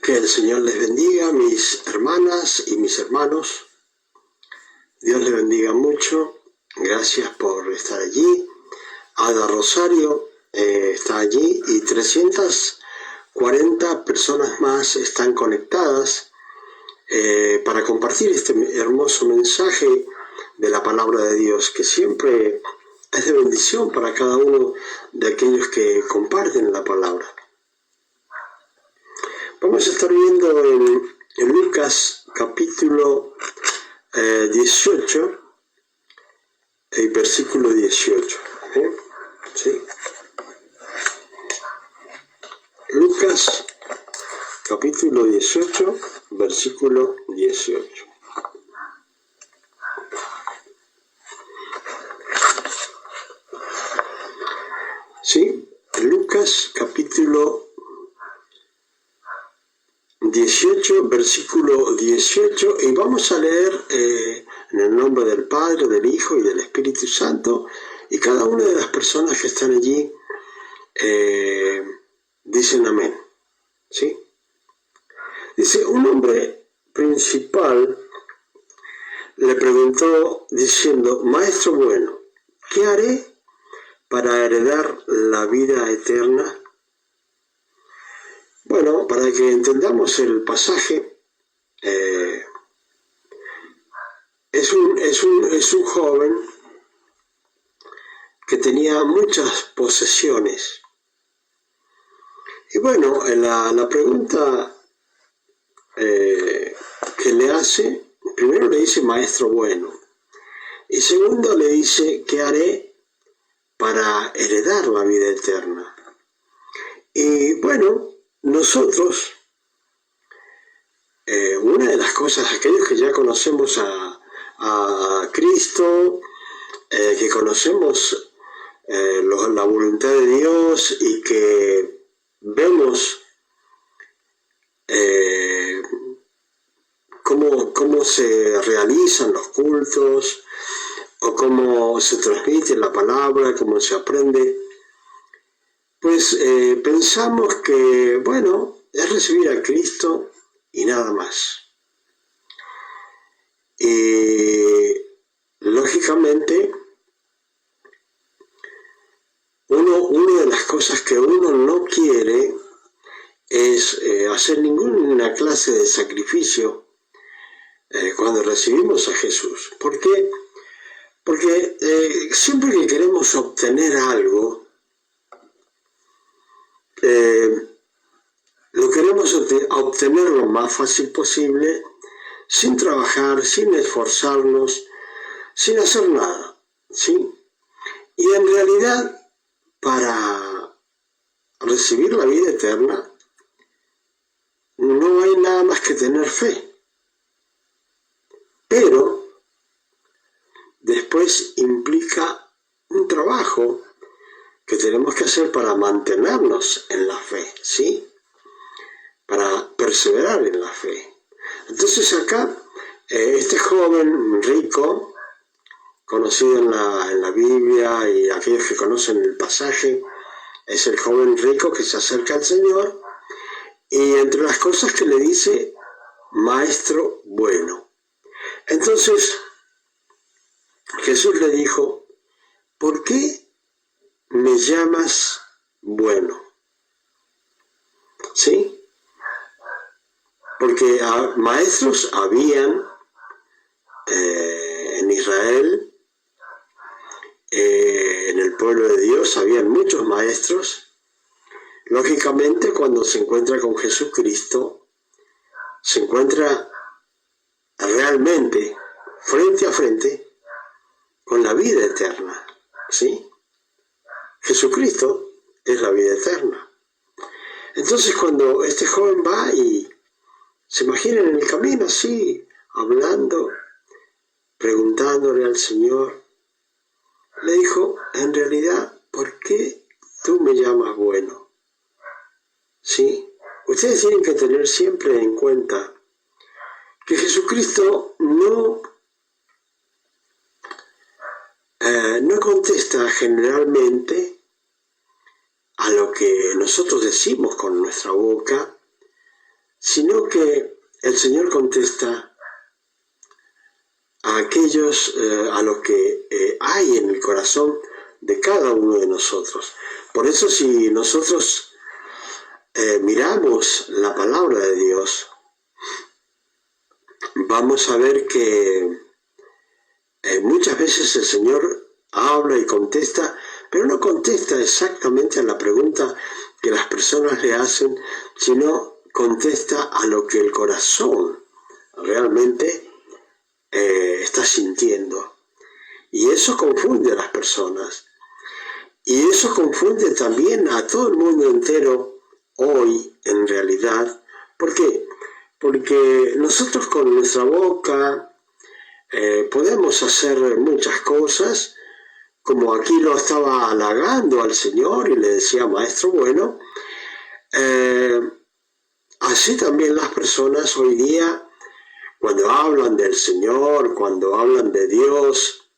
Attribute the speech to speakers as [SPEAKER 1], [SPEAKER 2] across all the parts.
[SPEAKER 1] Que el Señor les bendiga, mis hermanas y mis hermanos. Dios les bendiga mucho. Gracias por estar allí. Ada Rosario está allí y 340 personas más están conectadas para compartir este hermoso mensaje de la palabra de Dios, que siempre es de bendición para cada uno de aquellos que comparten la palabra. Vamos a estar viendo en Lucas capítulo 18, el versículo 18. ¿Sí? Lucas capítulo 18, versículo 18. ¿Sí? Lucas capítulo 18, versículo 18, y vamos a leer en el nombre del Padre, del Hijo y del Espíritu Santo, y cada una de las personas que están allí dicen amén. ¿Sí? Dice, un hombre principal le preguntó diciendo, Maestro bueno, ¿qué haré para heredar la vida eterna? Bueno, para que entendamos el pasaje, es un joven que tenía muchas posesiones. Y bueno, la pregunta que le hace, primero le dice maestro bueno, y segundo le dice, ¿qué haré para heredar la vida eterna? Y bueno, nosotros, una de las cosas, aquellos que ya conocemos a Cristo, que conocemos la voluntad de Dios y que vemos cómo se realizan los cultos o cómo se transmite la palabra, cómo se aprende, pues pensamos que, bueno, es recibir a Cristo y nada más. Y lógicamente, una de las cosas que uno no quiere es hacer ninguna clase de sacrificio cuando recibimos a Jesús. ¿Por qué? Porque siempre que queremos obtener algo, lo queremos obtener lo más fácil posible, sin trabajar, sin esforzarnos, sin hacer nada, ¿sí? Y en realidad, para recibir la vida eterna, no hay nada más que tener fe. Pero después implica un trabajo que tenemos que hacer para mantenernos en la fe, ¿sí? Para perseverar en la fe. Entonces acá, este joven rico, conocido en la Biblia y aquellos que conocen el pasaje, es el joven rico que se acerca al Señor y entre las cosas que le dice, maestro bueno. Entonces, Jesús le dijo, ¿por qué me llamas bueno? ¿Sí? Porque maestros habían en Israel, en el pueblo de Dios, habían muchos maestros. Lógicamente, cuando se encuentra con Jesucristo, se encuentra realmente frente a frente con la vida eterna, ¿sí? Jesucristo es la vida eterna. Entonces, cuando este joven va y se imagina en el camino así, hablando, preguntándole al Señor, le dijo, en realidad, ¿por qué tú me llamas bueno? ¿Sí? Ustedes tienen que tener siempre en cuenta que Jesucristo no contesta generalmente a lo que nosotros decimos con nuestra boca, sino que el Señor contesta a aquellos, a lo que hay en el corazón de cada uno de nosotros. Por eso si nosotros miramos la palabra de Dios, vamos a ver que muchas veces el Señor habla y contesta, pero no contesta exactamente a la pregunta que las personas le hacen, sino contesta a lo que el corazón realmente está sintiendo. Y eso confunde a las personas. Y eso confunde también a todo el mundo entero hoy, en realidad. ¿Por qué? Porque nosotros con nuestra boca podemos hacer muchas cosas, como aquí lo estaba halagando al Señor y le decía, maestro bueno. Así también las personas hoy día, cuando hablan del Señor, cuando hablan de Dios,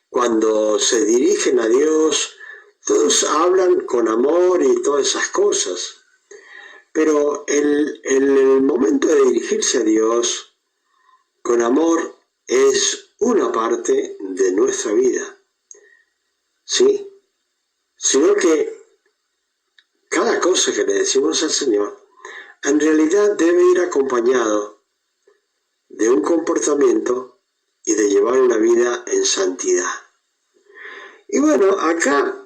[SPEAKER 1] cuando se dirigen a Dios, todos hablan con amor y todas esas cosas. Pero el momento de dirigirse a Dios con amor es una parte de nuestra vida, ¿sí? Sino que cada cosa que le decimos al Señor, en realidad debe ir acompañado de un comportamiento y de llevar una vida en santidad. Y bueno, acá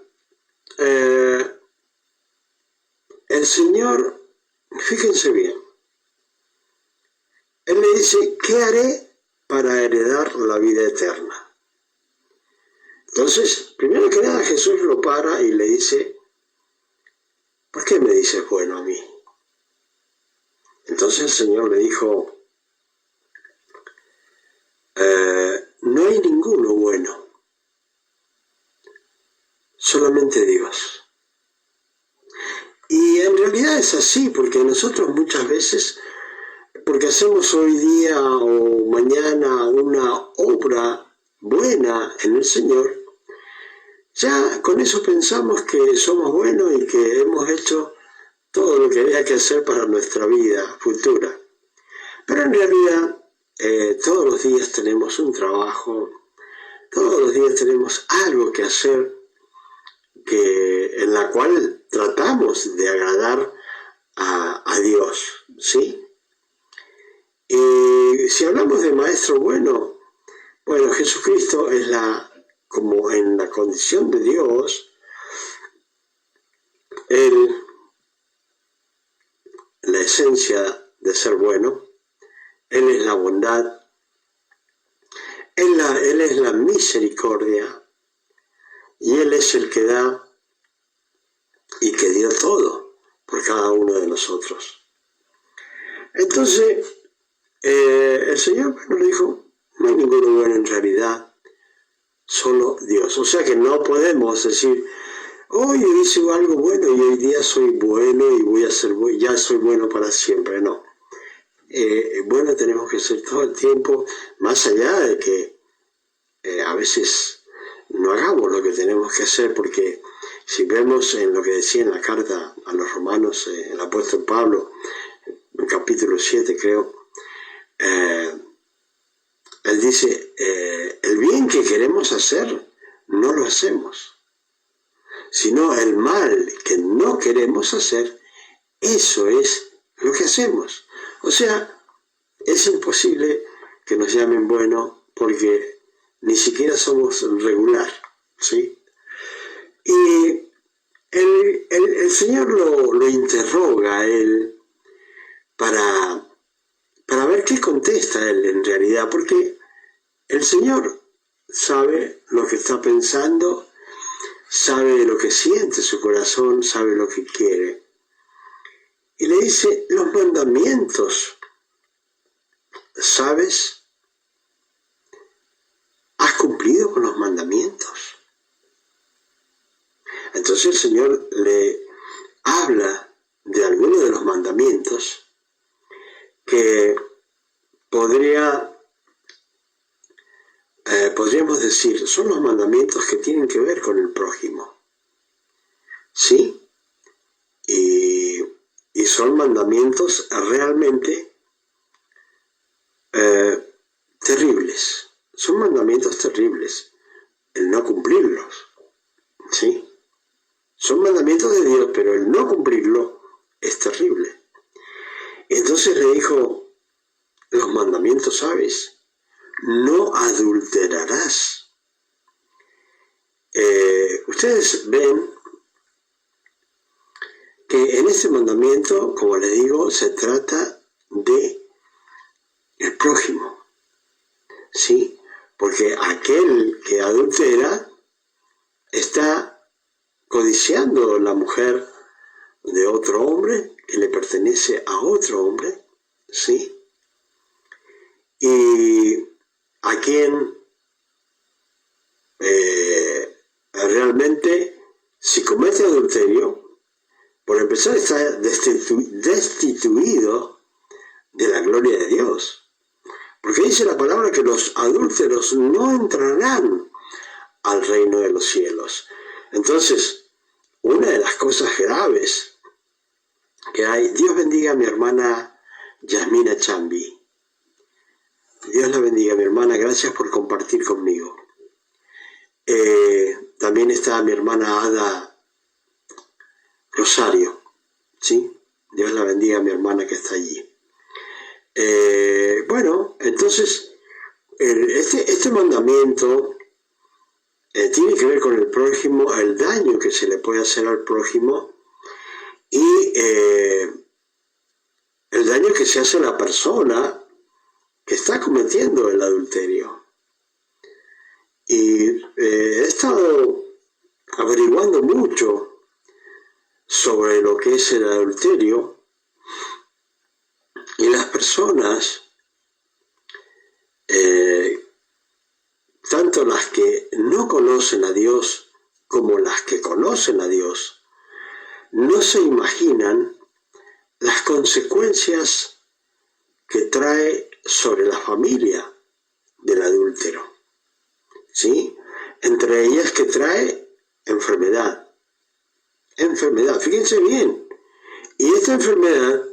[SPEAKER 1] el Señor, fíjense bien, Él le dice, ¿qué haré para heredar la vida eterna? Entonces, primero que nada, Jesús lo para y le dice, ¿por qué me dices bueno a mí? Entonces el Señor le dijo, no hay ninguno bueno, solamente Dios. Y en realidad es así, porque nosotros muchas veces, porque hacemos hoy día o mañana una obra buena en el Señor, ya con eso pensamos que somos buenos y que hemos hecho todo lo que había que hacer para nuestra vida futura. Pero en realidad todos los días tenemos un trabajo, todos los días tenemos algo que hacer, en la cual tratamos de agradar a Dios, ¿sí? Y si hablamos de maestro bueno, Jesucristo es como en la condición de Dios, Él, la esencia de ser bueno, Él es la bondad, Él es la misericordia, y Él es el que da y que dio todo por cada uno de nosotros. Entonces, el Señor le dijo, no hay ninguno bueno en realidad, solo Dios. O sea que no podemos decir, hoy hice algo bueno y hoy día soy bueno y voy a ser ya soy bueno para siempre. No. Bueno tenemos que ser todo el tiempo, más allá de que a veces no hagamos lo que tenemos que hacer, porque si vemos en lo que decía en la carta a los romanos el apóstol Pablo, en capítulo 7 creo, él dice, el bien que queremos hacer no lo hacemos, sino el mal que no queremos hacer, eso es lo que hacemos. O sea, es imposible que nos llamen bueno porque ni siquiera somos regular, ¿sí? Y el Señor lo interroga a él para ver qué contesta él en realidad, porque el Señor sabe lo que está pensando, sabe lo que siente su corazón, sabe lo que quiere. Y le dice, los mandamientos, ¿sabes? ¿Has cumplido con los mandamientos? Entonces el Señor le habla de algunos de los mandamientos que podríamos decir, son los mandamientos que tienen que ver con el prójimo, ¿sí? Y son mandamientos realmente terribles. Son mandamientos terribles, el no cumplirlos, ¿sí? Son mandamientos de Dios, pero el no cumplirlo es terrible. Entonces le dijo, los mandamientos, ¿sabes? No adulterarás. Ustedes ven que en este mandamiento, como les digo, se trata de el prójimo, ¿sí? Porque aquel que adultera está codiciando la mujer de otro hombre que le pertenece a otro hombre, ¿sí? Y a quien realmente, si comete adulterio, por empezar está destituido de la gloria de Dios. Porque dice la palabra que los adúlteros no entrarán al reino de los cielos. Entonces, una de las cosas graves que hay, Dios bendiga a mi hermana Yasmina Chambi. Dios la bendiga, mi hermana, gracias por compartir conmigo. También está mi hermana Ada Rosario, ¿sí? Dios la bendiga, mi hermana que está allí. Bueno, entonces, este mandamiento tiene que ver con el prójimo, el daño que se le puede hacer al prójimo y el daño que se hace a la persona que está cometiendo el adulterio. Y he estado averiguando mucho sobre lo que es el adulterio, y las personas, tanto las que no conocen a Dios como las que conocen a Dios, no se imaginan las consecuencias que trae sobre la familia del adúltero, ¿sí? Entre ellas que trae enfermedad. Fíjense bien. Y esta enfermedad,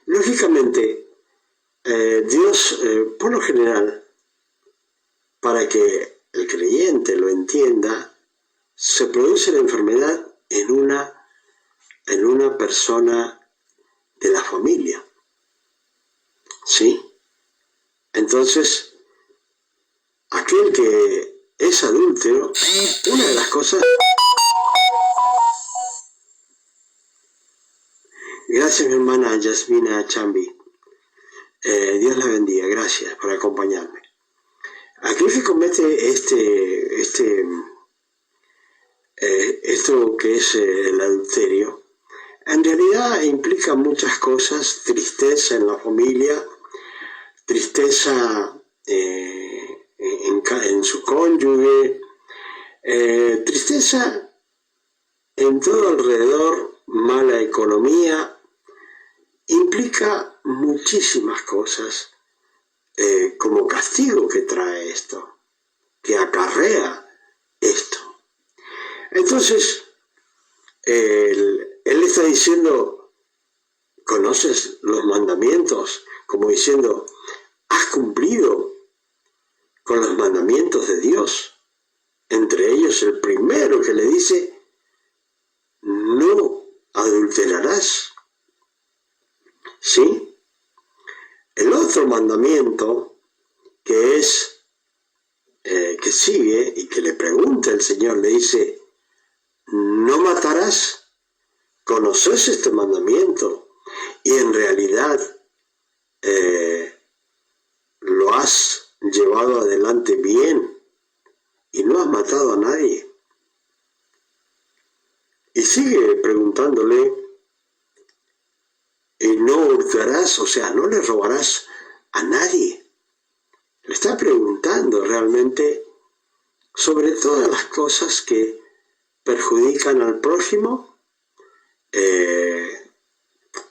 [SPEAKER 1] lógicamente, Dios, por lo general, para que el creyente lo entienda, se produce la enfermedad en una persona de la familia, ¿sí? Entonces, aquel que es adúltero, una de las cosas... Gracias, mi hermana Yasmina Chambi. Dios la bendiga, gracias por acompañarme. Aquel que comete esto que es el adulterio, en realidad implica muchas cosas: tristeza en la familia, tristeza en su cónyuge, tristeza en todo alrededor, mala economía, implica muchísimas cosas como castigo que trae esto, que acarrea esto. Entonces, él está diciendo, ¿conoces los mandamientos? Como diciendo, ¿has cumplido con los mandamientos de Dios? Entre ellos el primero que le dice, no adulterarás. ¿Sí? El otro mandamiento que que sigue y que le pregunta el Señor, le dice, no matarás. ¿Conoces este mandamiento? Y en realidad lo has llevado adelante bien y no has matado a nadie. Y sigue preguntándole, y no hurtarás, o sea, no le robarás a nadie. Le está preguntando realmente sobre todas las cosas que perjudican al prójimo,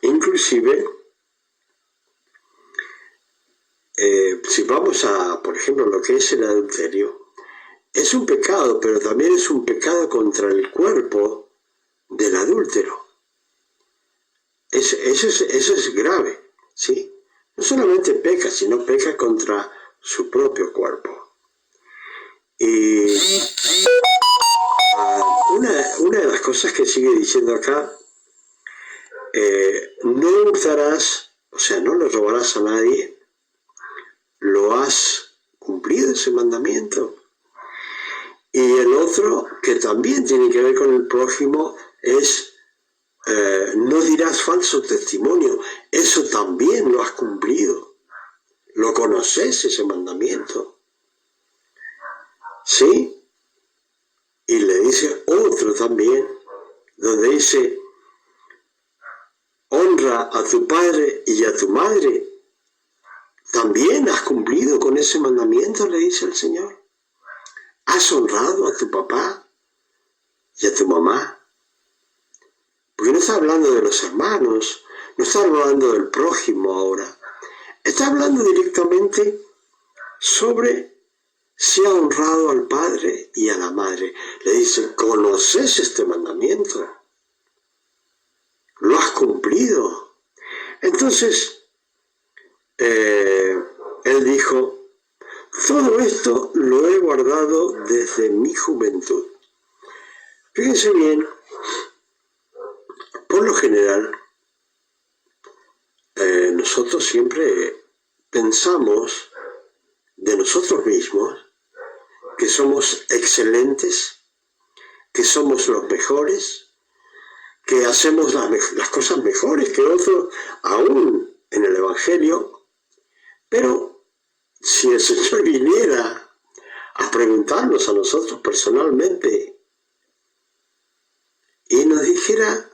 [SPEAKER 1] inclusive si vamos a, por ejemplo, lo que es el adulterio, es un pecado, pero también es un pecado contra el cuerpo del adúltero. eso es grave, ¿sí? No solamente peca, sino peca contra su propio cuerpo. Y una de las cosas que sigue diciendo acá, no hurtarás, o sea, no le robarás a nadie. ¿Lo has cumplido ese mandamiento? Y el otro, que también tiene que ver con el prójimo, es no dirás falso testimonio. Eso también lo has cumplido. ¿Lo conoces ese mandamiento? ¿Sí? Y le dice otro también, donde dice, honra a tu padre y a tu madre. ¿También has cumplido con ese mandamiento? Le dice el Señor. ¿Has honrado a tu papá y a tu mamá? Porque no está hablando de los hermanos, no está hablando del prójimo ahora. Está hablando directamente sobre si ha honrado al padre y a la madre. Le dice, ¿conoces este mandamiento? ¿Lo has cumplido? Entonces, él dijo, todo esto lo he guardado desde mi juventud. Fíjense bien, por lo general, nosotros siempre pensamos de nosotros mismos que somos excelentes, que somos los mejores, que hacemos las cosas mejores que otros, aún en el Evangelio. Pero si el Señor viniera a preguntarnos a nosotros personalmente y nos dijera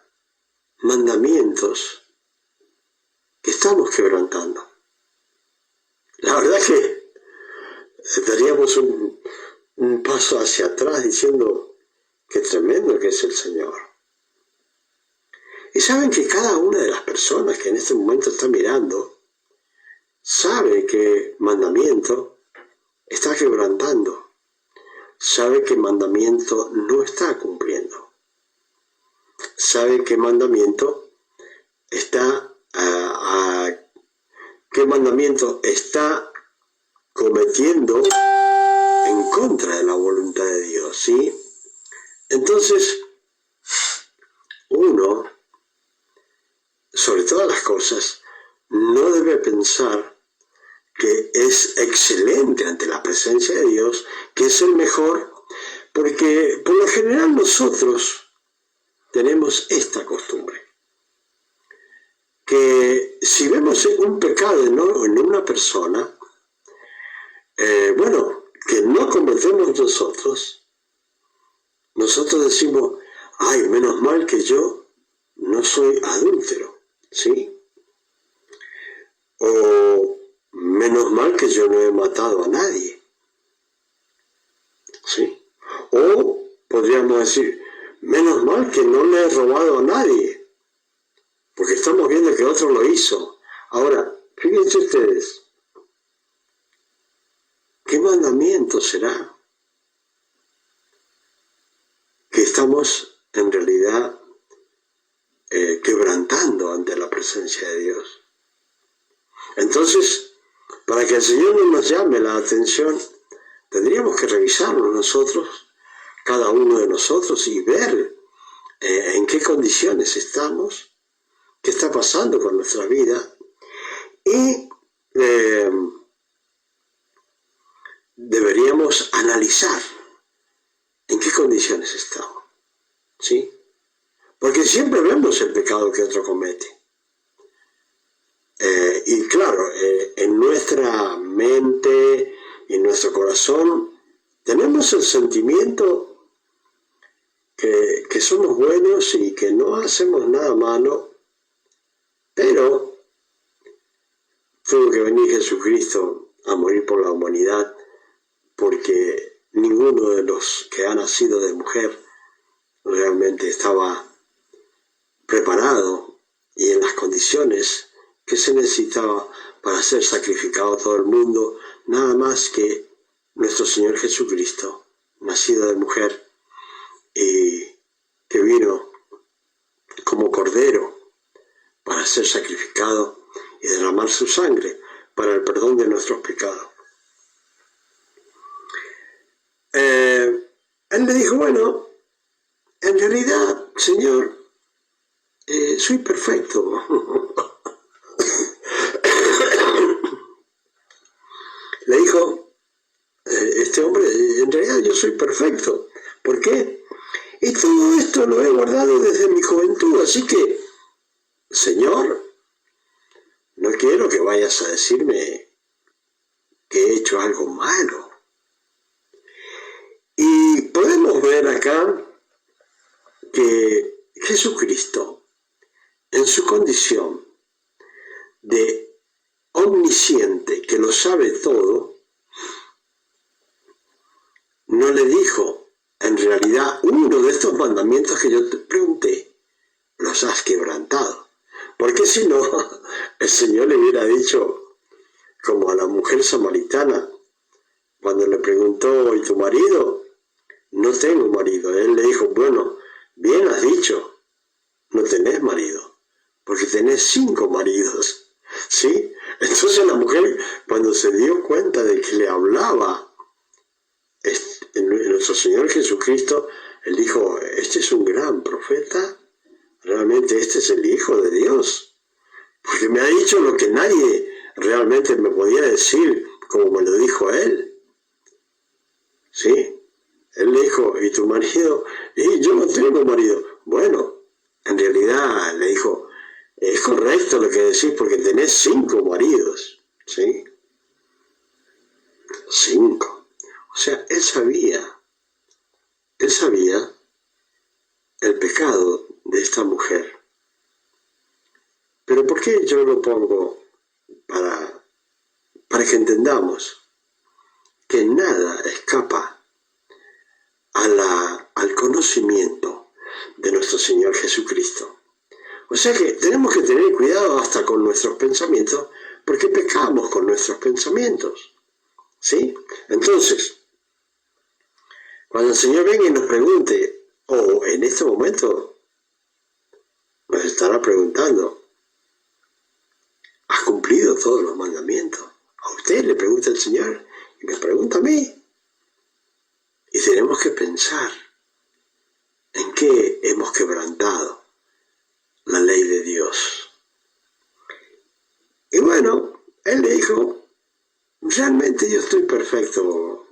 [SPEAKER 1] mandamientos que estamos quebrantando, la verdad que daríamos un paso hacia atrás diciendo qué tremendo que es el Señor. Y saben que cada una de las personas que en este momento está mirando sabe que mandamiento está quebrantando, sabe que mandamiento no está cumpliendo, sabe que mandamiento está cometiendo en contra de la voluntad de Dios, ¿sí? Entonces, uno, sobre todas las cosas, no debe pensar que es excelente ante la presencia de Dios, que es el mejor, porque por lo general nosotros tenemos esta costumbre, que si vemos un pecado en una persona, que no cometemos nosotros decimos, ay, menos mal que yo no soy adúltero, ¿sí? O menos mal que yo no he matado a nadie, ¿sí? O podríamos decir, menos mal que no le he robado a nadie, porque estamos viendo que otro lo hizo. Ahora, fíjense ustedes, ¿qué mandamiento será que estamos en realidad quebrantando ante la presencia de Dios? Entonces, para que el Señor no nos llame la atención, tendríamos que revisarnos nosotros, cada uno de nosotros, y ver en qué condiciones estamos, qué está pasando con nuestra vida, y deberíamos analizar en qué condiciones estamos, ¿sí? Porque siempre vemos el pecado que otro comete. Y claro, en nuestra mente y en nuestro corazón tenemos el sentimiento que somos buenos y que no hacemos nada malo, pero tuvo que venir Jesucristo a morir por la humanidad, porque ninguno de los que ha nacido de mujer realmente estaba preparado y en las condiciones que se necesitaba para ser sacrificado todo el mundo, nada más que nuestro Señor Jesucristo, nacido de mujer, y que vino como cordero para para ser sacrificado y derramar su sangre para el perdón de nuestros pecados. Él le dijo, bueno, en realidad, Señor, soy perfecto. Le dijo este hombre, en realidad yo soy perfecto. ¿Por qué? Y todo esto lo he guardado desde mi juventud, así que, Señor, no quiero que vayas a decirme que he hecho algo malo. Y podemos ver acá que Jesucristo, en su condición de omnisciente, que lo sabe todo, no le dijo, en realidad, uno de estos mandamientos que yo te pregunté, los has quebrantado. Porque si no, el Señor le hubiera dicho, como a la mujer samaritana, cuando le preguntó, ¿y tu marido? No tengo marido. Él le dijo, bueno, bien has dicho, no tenés marido, porque tenés 5 maridos, ¿sí? Entonces la mujer, cuando se dio cuenta de que le hablaba nuestro Señor Jesucristo, él dijo, este es un gran profeta, realmente este es el Hijo de Dios, porque me ha dicho lo que nadie realmente me podía decir, como me lo dijo a él, ¿sí? Él le dijo, ¿y tu marido? Y yo no tengo marido. Bueno, en realidad le dijo, es correcto lo que decís porque tenés 5 maridos, ¿sí? 5. O sea, él sabía el pecado de esta mujer. Pero ¿por qué yo lo pongo? Para que entendamos que nada escapa al conocimiento de nuestro Señor Jesucristo. O sea que tenemos que tener cuidado hasta con nuestros pensamientos, porque pecamos con nuestros pensamientos, ¿sí? Entonces, cuando el Señor venga y nos pregunte, o en este momento nos estará preguntando, ¿has cumplido todos los mandamientos? A usted le pregunta el Señor y me pregunta a mí. Y tenemos que pensar en qué hemos quebrantado la ley de Dios. Y bueno, él le dijo, realmente yo estoy perfecto.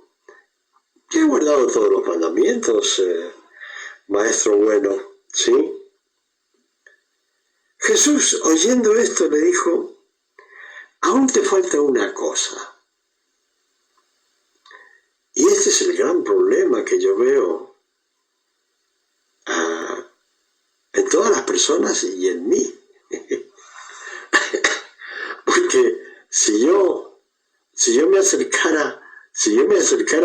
[SPEAKER 1] Yo he guardado todos los mandamientos, maestro bueno, ¿sí? Jesús, oyendo esto, le dijo, aún te falta una cosa. Y este es el gran problema que yo veo en todas las personas y en mí. Porque si yo me acercara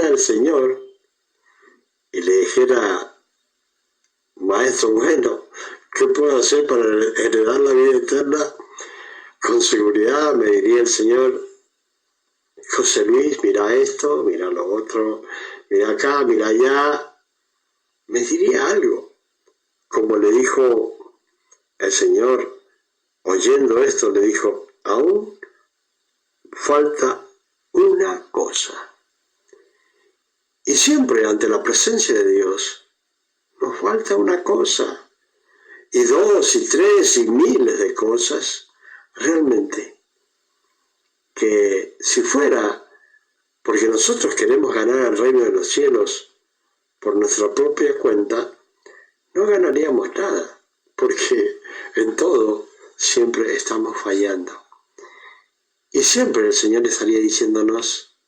[SPEAKER 1] al Señor y le dijera, maestro bueno, ¿qué puedo hacer para heredar la vida eterna? Con seguridad me diría el Señor, José Luis, mira esto, mira lo otro, mira acá, mira allá. Me diría algo, como le dijo el Señor, oyendo esto, le dijo, aún falta una cosa. Y siempre ante la presencia de Dios, nos falta una cosa, y 2, y 3, y miles de cosas, realmente, que si fuera porque nosotros queremos ganar el reino de los cielos por nuestra propia cuenta, no ganaríamos nada, porque en todo siempre estamos fallando. Y siempre el Señor estaría diciéndonos,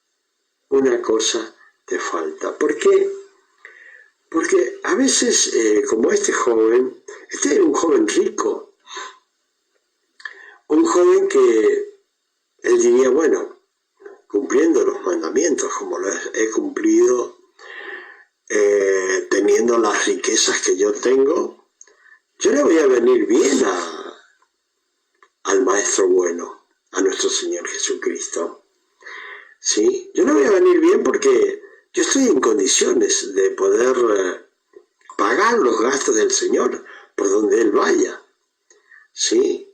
[SPEAKER 1] una cosa te falta. ¿Por qué? Porque a veces, como este era un joven rico, un joven que él diría, bueno, cumpliendo los mandamientos como los he cumplido, teniendo las riquezas que yo tengo, yo le voy a venir bien al Maestro bueno, a nuestro Señor Jesucristo. ¿Sí? Yo le voy a venir bien porque yo estoy en condiciones de poder pagar los gastos del Señor por donde Él vaya. ¿Sí?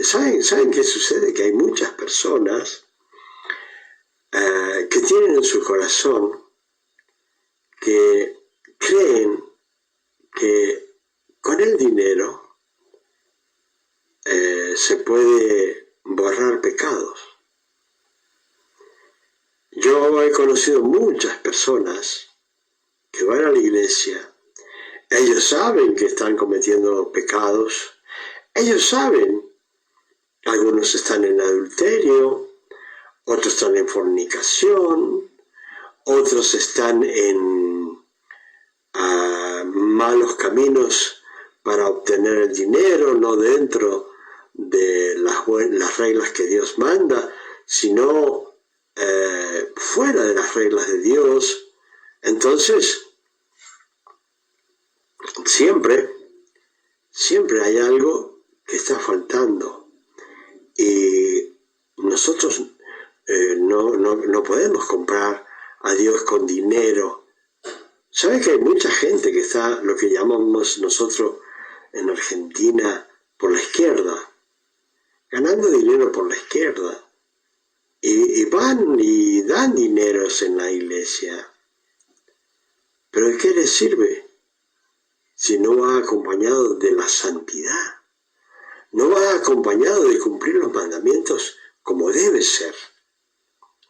[SPEAKER 1] ¿Saben qué sucede? Que hay muchas personas que tienen en su corazón que creen que con el dinero se puede borrar pecados. Yo he conocido muchas personas que van a la iglesia. Ellos saben que están cometiendo pecados. Ellos saben, algunos están en adulterio, otros están en fornicación, otros están en malos caminos para obtener el dinero, no dentro de las reglas que Dios manda, sino fuera de las reglas de Dios. Entonces, siempre hay algo que está faltando, y nosotros no podemos comprar a Dios con dinero. ¿Sabe que hay mucha gente que está, lo que llamamos nosotros en Argentina, por la izquierda, ganando dinero por la izquierda, y van y dan dineros en la iglesia? ¿Pero de qué les sirve si no va acompañado de la santidad? No va acompañado de cumplir los mandamientos como debe ser,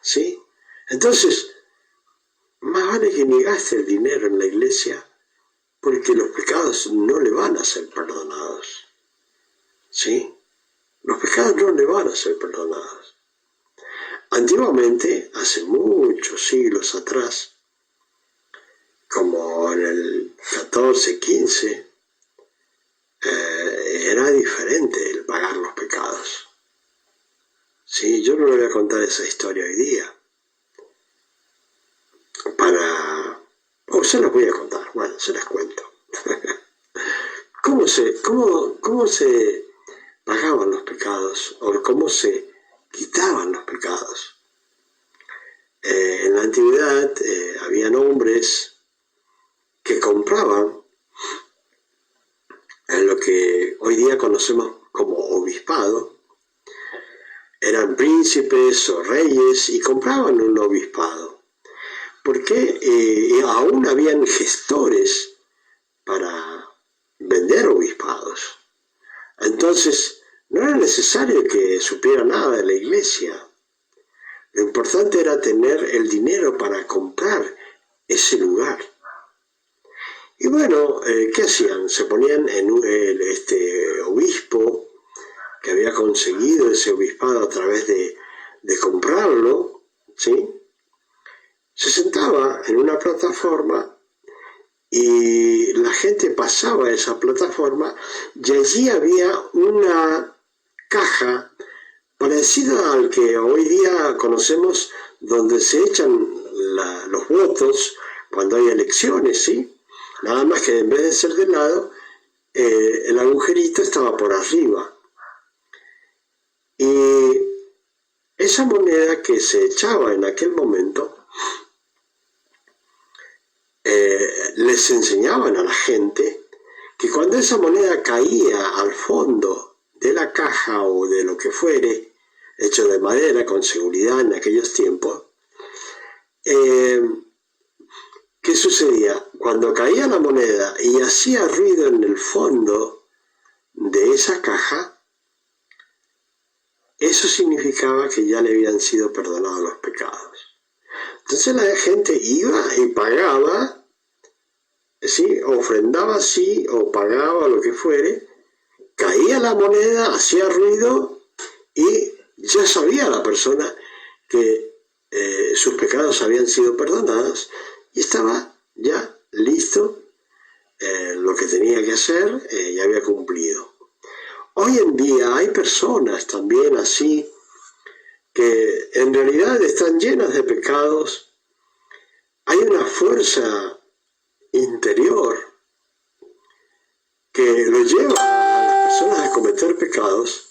[SPEAKER 1] ¿sí? Entonces, más vale que ni gaste el dinero en la iglesia, porque los pecados no le van a ser perdonados, ¿sí? Los pecados no le van a ser perdonados. Antiguamente, hace muchos siglos atrás, como en el 14, 15, era diferente el pagar los pecados. Sí, yo no le voy a contar esa historia hoy día. Se las voy a contar, bueno, se las cuento. ¿Cómo se pagaban los pecados? ¿O cómo se quitaban los pecados? En la antigüedad habían hombres que compraban en lo que hoy día conocemos como obispado. Eran príncipes o reyes y compraban un obispado, porque aún habían gestores para vender obispados. Entonces no era necesario que supiera nada de la iglesia. Lo importante era tener el dinero para comprar ese lugar. Y bueno, ¿qué hacían? Se ponían en este obispo que había conseguido ese obispado a través de comprarlo, ¿sí? Se sentaba en una plataforma y la gente pasaba a esa plataforma, y allí había una caja parecida al que hoy día conocemos, donde se echan los votos cuando hay elecciones, ¿sí? Nada más que en vez de ser de lado, el agujerito estaba por arriba. Y esa moneda que se echaba en aquel momento, les enseñaban a la gente que cuando esa moneda caía al fondo de la caja o de lo que fuere, hecho de madera con seguridad en aquellos tiempos, ¿qué sucedía? Cuando caía la moneda y hacía ruido en el fondo de esa caja, eso significaba que ya le habían sido perdonados los pecados. Entonces la gente iba y pagaba, ¿sí? Ofrendaba así, o pagaba lo que fuere, caía la moneda, hacía ruido, y ya sabía la persona que sus pecados habían sido perdonados, y estaba ya listo, lo que tenía que hacer, y había cumplido. Hoy en día hay personas también así, que en realidad están llenas de pecados. Hay una fuerza interior que lo lleva a las personas a cometer pecados,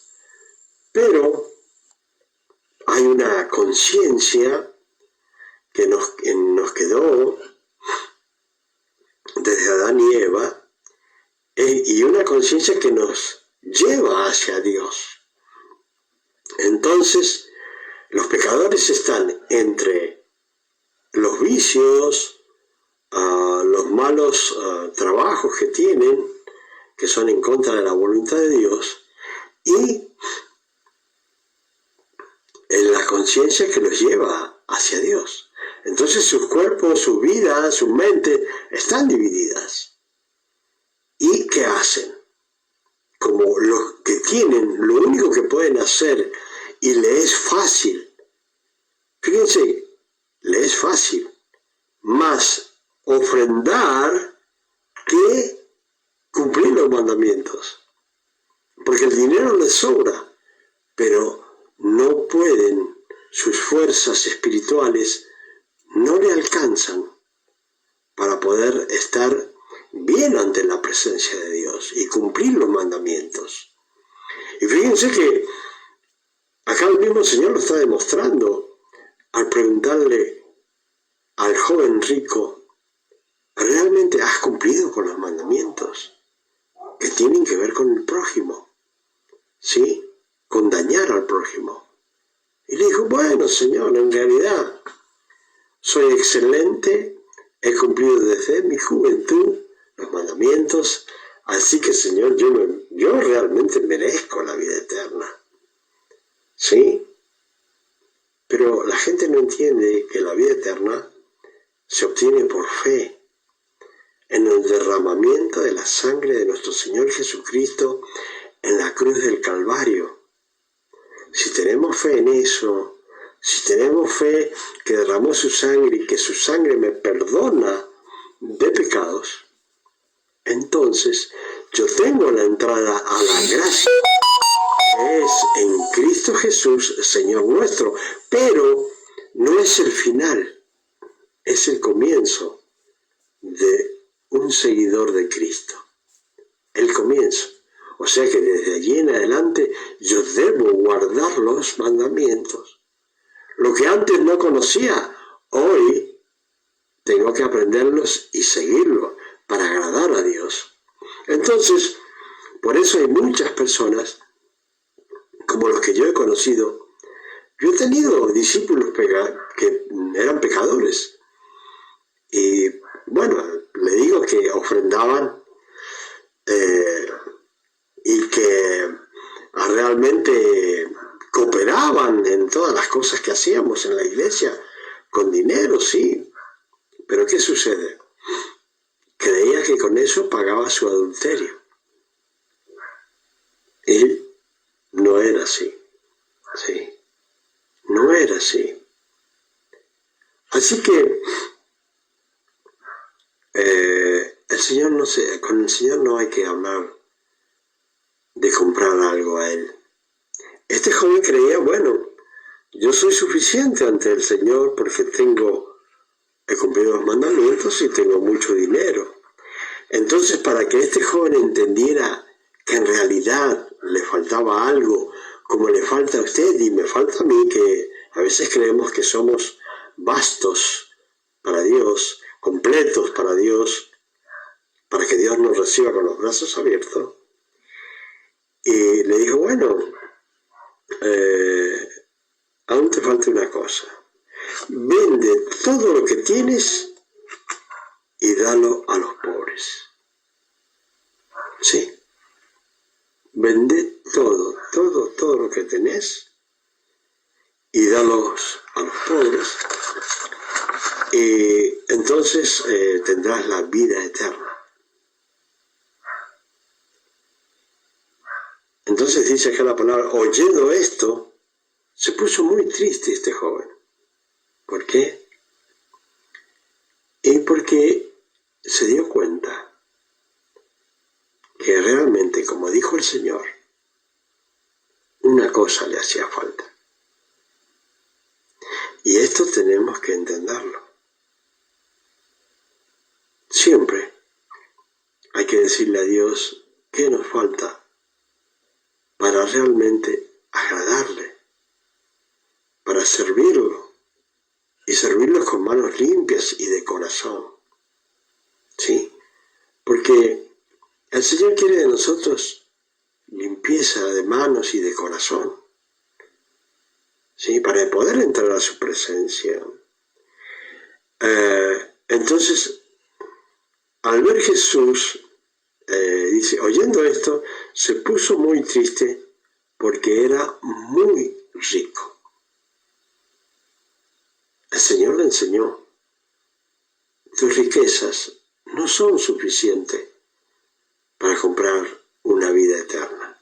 [SPEAKER 1] pero hay una conciencia que nos quedó desde Adán y Eva, y una conciencia que nos lleva hacia Dios. Entonces, los pecadores están entre los vicios, los malos trabajos que tienen, que son en contra de la voluntad de Dios, y en la conciencia que los lleva hacia Dios. Entonces sus cuerpos, sus vidas, su mente están divididas. ¿Y qué hacen? Como los que tienen, lo único que pueden hacer y le es fácil, fíjense, le es fácil más ofrendar que cumplir los mandamientos. Porque el dinero les sobra, pero no pueden, sus fuerzas espirituales no le alcanzan para poder estar bien ante la presencia de Dios y cumplir los mandamientos. Y fíjense que acá el mismo Señor lo está demostrando al preguntarle al joven rico, ¿realmente has cumplido con los mandamientos que tienen que ver con el prójimo? ¿Sí? Con dañar al prójimo. Y le dijo, bueno, Señor, en realidad soy excelente, he cumplido desde mi juventud los mandamientos, así que, Señor, yo realmente merezco la vida eterna. ¿Sí? Pero la gente no entiende que la vida eterna se obtiene por fe en el derramamiento de la sangre de nuestro Señor Jesucristo en la cruz del Calvario. Si tenemos fe en eso, si tenemos fe que derramó su sangre y que su sangre me perdona de pecados, entonces yo tengo la entrada a la gracia que es en Cristo Jesús, Señor nuestro, pero no es el final, es el comienzo de un seguidor de Cristo. El comienzo. O sea que desde allí en adelante yo debo guardar los mandamientos. Lo que antes no conocía, hoy tengo que aprenderlos y seguirlos para agradar a Dios. Entonces, por eso hay muchas personas, como los que yo he conocido. Yo he tenido discípulos que eran pecadores. Y bueno, le digo que ofrendaban y que realmente cooperaban en todas las cosas que hacíamos en la iglesia, con dinero, sí. Pero ¿qué sucede? Creía que con eso pagaba su adulterio. Y no era así, ¿sí? No era así. Así que con el Señor no hay que hablar de comprar algo a Él. Este joven creía, bueno, yo soy suficiente ante el Señor porque he cumplido los mandamientos y tengo mucho dinero. Entonces, para que este joven entendiera que en realidad le faltaba algo, como le falta a usted y me falta a mí, que a veces creemos que somos vastos para Dios, completos para Dios, para que Dios nos reciba con los brazos abiertos. Y le dijo, bueno, aún te falta una cosa. Vende todo lo que tienes y dalo a los pobres. ¿Sí? Vende todo lo que tenés y dalos a los pobres. Y entonces tendrás la vida eterna. Entonces dice acá la palabra, oyendo esto, se puso muy triste este joven. ¿Por qué? Y porque se dio cuenta que realmente, como dijo el Señor, una cosa le hacía falta. Y esto tenemos que entenderlo. Siempre hay que decirle a Dios qué nos falta para realmente agradarle, para servirlo, y servirlo con manos limpias y de corazón. ¿Sí? Porque el Señor quiere de nosotros limpieza de manos y de corazón. ¿sí? Para poder entrar a su presencia. Entonces, al ver Jesús, dice, oyendo esto, se puso muy triste porque era muy rico. El Señor le enseñó, tus riquezas no son suficientes para comprar una vida eterna.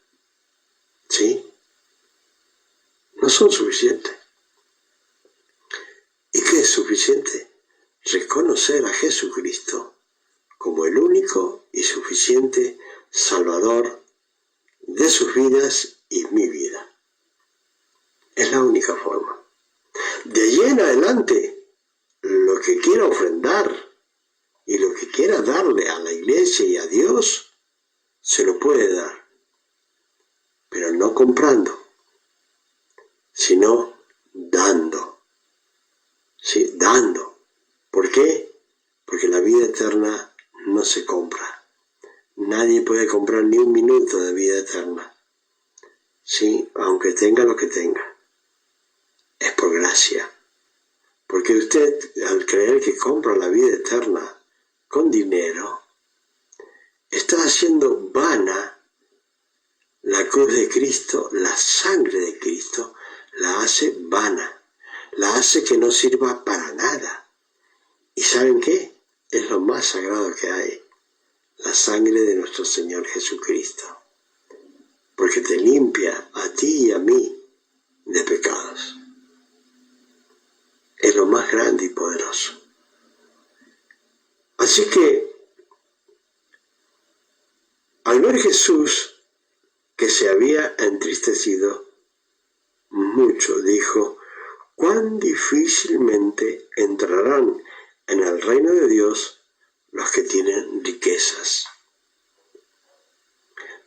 [SPEAKER 1] ¿Sí? No son suficientes. ¿Y qué es suficiente? Reconocer a Jesucristo como el único y suficiente Salvador de sus vidas y mi vida. Es la única forma. De allí en adelante, lo que quiera ofrendar y lo que quiera darle a la iglesia y a Dios, se lo puede dar. Pero no comprando, sino dando. Sí, dando. ¿Por qué? Porque la vida eterna no se compra. Nadie puede comprar ni un minuto de vida eterna. Sí, aunque tenga lo que tenga. Es por gracia. Porque usted, al creer que compra la vida eterna con dinero, está haciendo vana la cruz de Cristo, la sangre de Cristo, la hace vana, la hace que no sirva para nada. ¿Y saben qué? Es lo más sagrado que hay, la sangre de nuestro Señor Jesucristo, porque te limpia a ti y a mí de pecados. Es lo más grande y poderoso. Así que, al ver Jesús que se había entristecido mucho, dijo, cuán difícilmente entrarán en el reino de Dios los que tienen riquezas.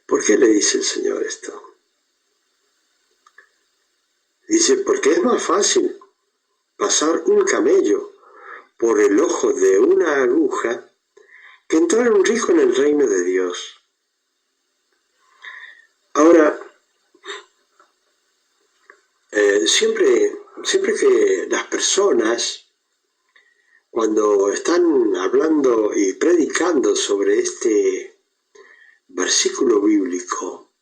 [SPEAKER 1] ¿Por qué le dice el Señor esto? Dice, porque es más fácil pasar un camello por el ojo de una aguja que entrar un rico en el reino de Dios. Ahora, siempre que las personas, cuando están hablando y predicando sobre este versículo bíblico,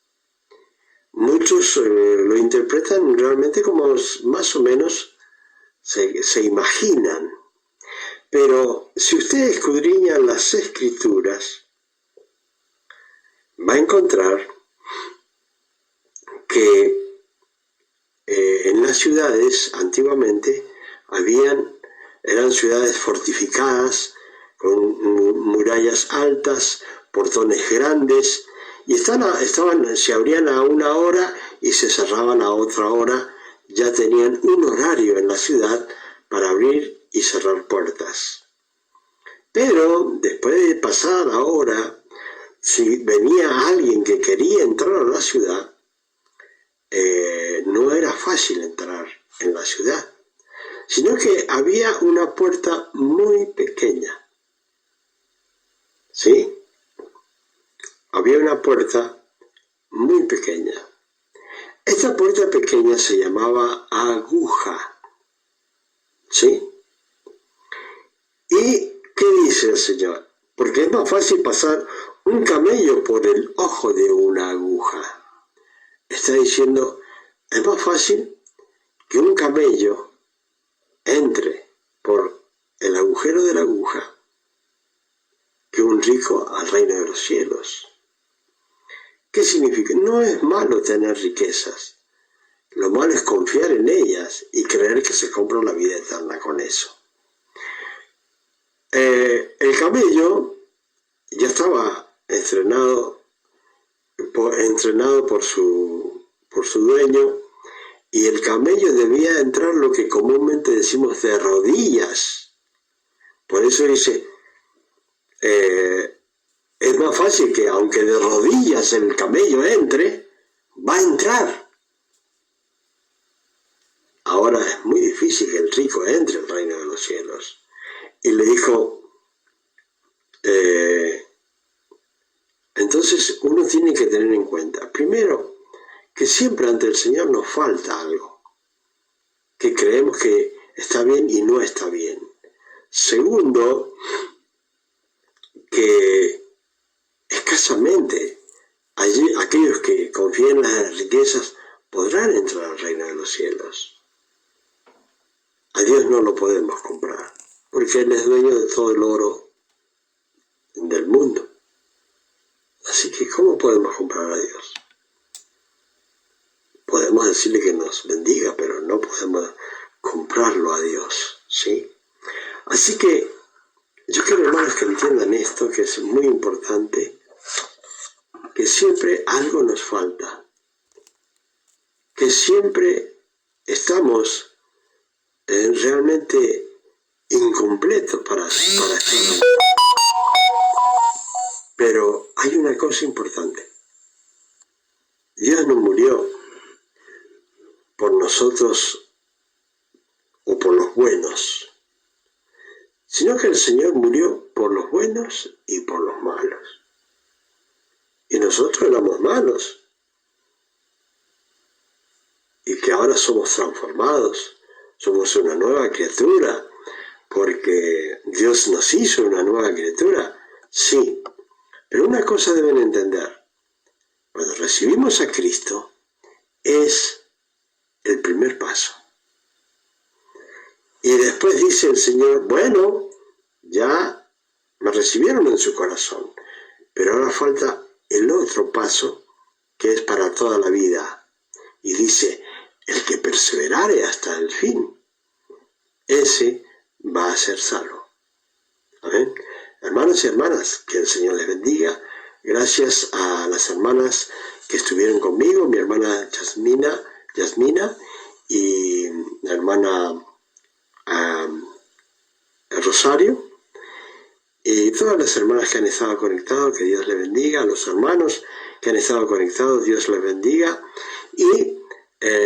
[SPEAKER 1] muchos lo interpretan realmente como más o menos se imaginan. Pero si usted escudriña las Escrituras, va a encontrar que en las ciudades antiguamente eran ciudades fortificadas, con murallas altas, portones grandes, y se abrían a una hora y se cerraban a otra hora. Ya tenían un horario en la ciudad para abrir y cerrar puertas. Pero después de pasar la hora, si venía alguien que quería entrar a la ciudad, no era fácil entrar en la ciudad, sino que había una puerta muy pequeña. ¿Sí? Había una puerta muy pequeña. Esta puerta pequeña se llamaba aguja. ¿Sí? ¿Y qué dice el Señor? Porque es más fácil pasar un camello por el ojo de una aguja. Está diciendo, es más fácil que un camello entre por el agujero de la aguja que un rico al reino de los cielos. ¿Qué significa? No es malo tener riquezas. Lo malo es confiar en ellas y creer que se compra la vida eterna con eso. El camello ya estaba entrenado por su dueño, y el camello debía entrar lo que comúnmente decimos de rodillas. Por eso dice, es más fácil que aunque de rodillas el camello entre, va a entrar. Ahora es muy difícil que el rico entre al reino de los cielos. Y le dijo, entonces uno tiene que tener en cuenta, primero, que siempre ante el Señor nos falta algo. creemos que está bien y no está bien. Segundo, que escasamente aquellos que confían en las riquezas podrán entrar al reino de los cielos. A Dios no lo podemos comprar, porque Él es dueño de todo el oro del mundo. Así que, ¿cómo podemos comprar a Dios? Podemos decirle que nos bendiga, pero no podemos comprarlo a Dios, ¿sí? Así que yo quiero, hermanos, que entiendan esto, que es muy importante, que siempre algo nos falta, que siempre estamos realmente incompletos para estar. Pero hay una cosa importante. Dios no murió por nosotros o por los buenos, sino que el Señor murió por los buenos y por los malos. Y nosotros éramos malos. Y que ahora somos transformados, somos una nueva criatura, porque Dios nos hizo una nueva criatura, sí. Pero una cosa deben entender, cuando recibimos a Cristo, es el primer paso. Y después dice el Señor, bueno, ya me recibieron en su corazón, pero ahora falta el otro paso, que es para toda la vida. Y dice, el que perseverare hasta el fin, ese va a ser salvo. Amén. Hermanos y hermanas, que el Señor les bendiga. Gracias a las hermanas que estuvieron conmigo, mi hermana Yasmina y la hermana Rosario, y todas las hermanas que han estado conectados, que Dios les bendiga. A los hermanos que han estado conectados, Dios les bendiga. Y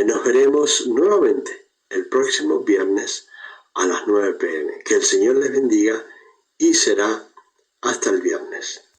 [SPEAKER 1] nos veremos nuevamente el próximo viernes a las 9 p.m. Que el Señor les bendiga y será hasta el viernes.